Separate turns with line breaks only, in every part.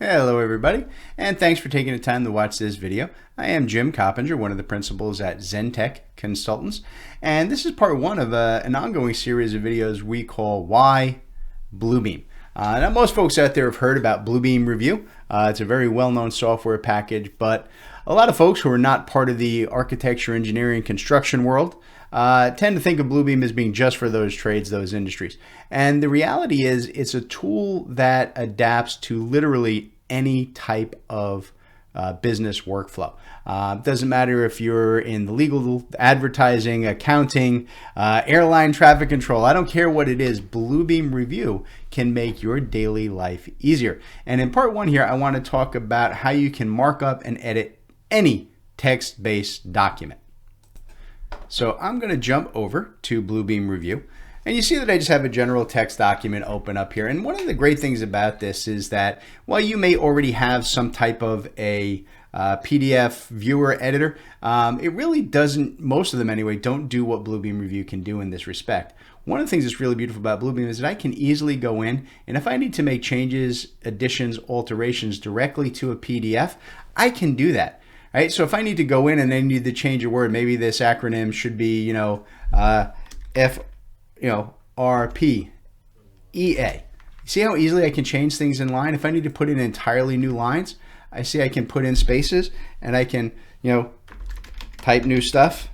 Hello everybody, and thanks for taking the time to watch this video. I am Jim Coppinger, one of the principals at Zentech Consultants, and this is part one of an ongoing series of videos we call Why Bluebeam. Now most folks out there have heard about Bluebeam Revu. It's a very well-known software package, but a lot of folks who are not part of the architecture, engineering, construction world tend to think of Bluebeam as being just for those trades, those industries. And the reality is it's a tool that adapts to literally any type of business workflow. Doesn't matter if you're in the legal, advertising, accounting, airline traffic control. I don't care what it is. Bluebeam Revu can make your daily life easier. And in part one here, I want to talk about how you can mark up and edit any text-based document. So I'm going to jump over to Bluebeam Revu, and you see that I just have a general text document open up here. And one of the great things about this is that while you may already have some type of a PDF viewer editor, it really doesn't, most of them anyway, don't do what Bluebeam Revu can do in this respect. One of the things that's really beautiful about Bluebeam is that I can easily go in, and if I need to make changes, additions, alterations directly to a PDF, I can do that. Right, so if I need to go in and I need to change a word, maybe this acronym should be, RPEA. See how easily I can change things in line? If I need to put in entirely new lines, I see I can put in spaces and I can, type new stuff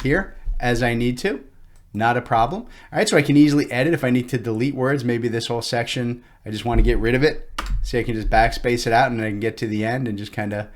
here as I need to. Not a problem. All right, so I can easily edit if I need to delete words. Maybe this whole section, I just want to get rid of it. See, I can just backspace it out and I can get to the end and just kind of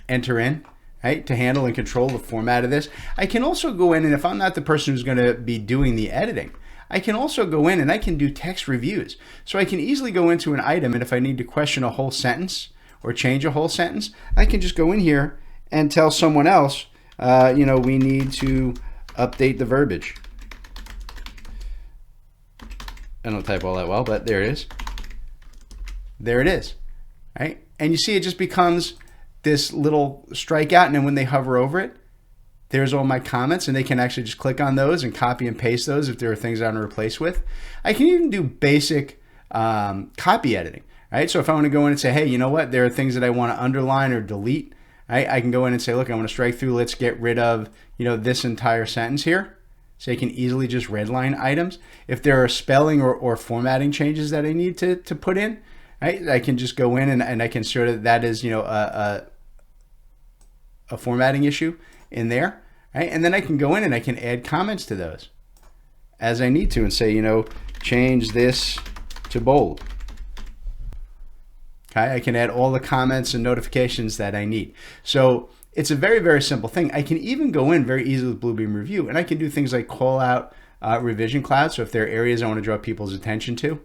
enter in, right, to handle and control the format of this. I can also go in, and if I'm not the person who's going to be doing the editing, I can also go in and I can do text reviews. So I can easily go into an item, and if I need to question a whole sentence or change a whole sentence, I can just go in here and tell someone else, we need to update the verbiage. I don't type all that well, but there it is. There it is, right? And you see it just becomes this little strikeout, and then when they hover over it, there's all my comments, and they can actually just click on those and copy and paste those if there are things I want to replace with. I can even do basic copy editing, right? So if I want to go in and say, hey, you know what? There are things that I want to underline or delete, right? I can go in and say, look, I want to strike through. Let's get rid of, this entire sentence here. So you can easily just redline items. If there are spelling or formatting changes that I need to put in, right, I can just go in and I can sort of, that is, a formatting issue in there, right? And then I can go in and I can add comments to those as I need to and say, change this to bold. Okay, I can add all the comments and notifications that I need. So it's a very, very simple thing. I can even go in very easily with Bluebeam Revu, and I can do things like call out revision clouds. So if there are areas I want to draw people's attention to,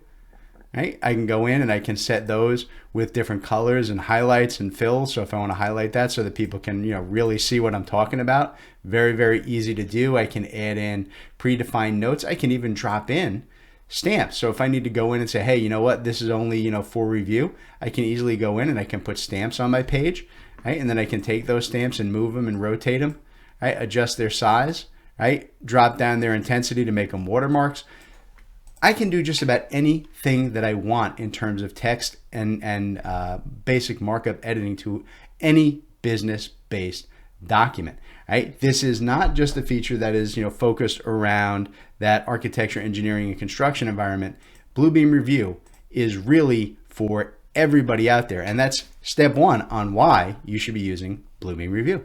right, I can go in and I can set those with different colors and highlights and fills. So if I want to highlight that so that people can, really see what I'm talking about, very, very easy to do. I can add in predefined notes. I can even drop in stamps. So if I need to go in and say, hey, you know what, this is only, for review, I can easily go in and I can put stamps on my page, right? And then I can take those stamps and move them and rotate them, right? Adjust their size, right? Drop down their intensity to make them watermarks. I can do just about anything that I want in terms of text and basic markup editing to any business-based document. Right? This is not just a feature that is focused around that architecture, engineering, and construction environment. Bluebeam Revu is really for everybody out there, and that's step one on why you should be using Bluebeam Revu.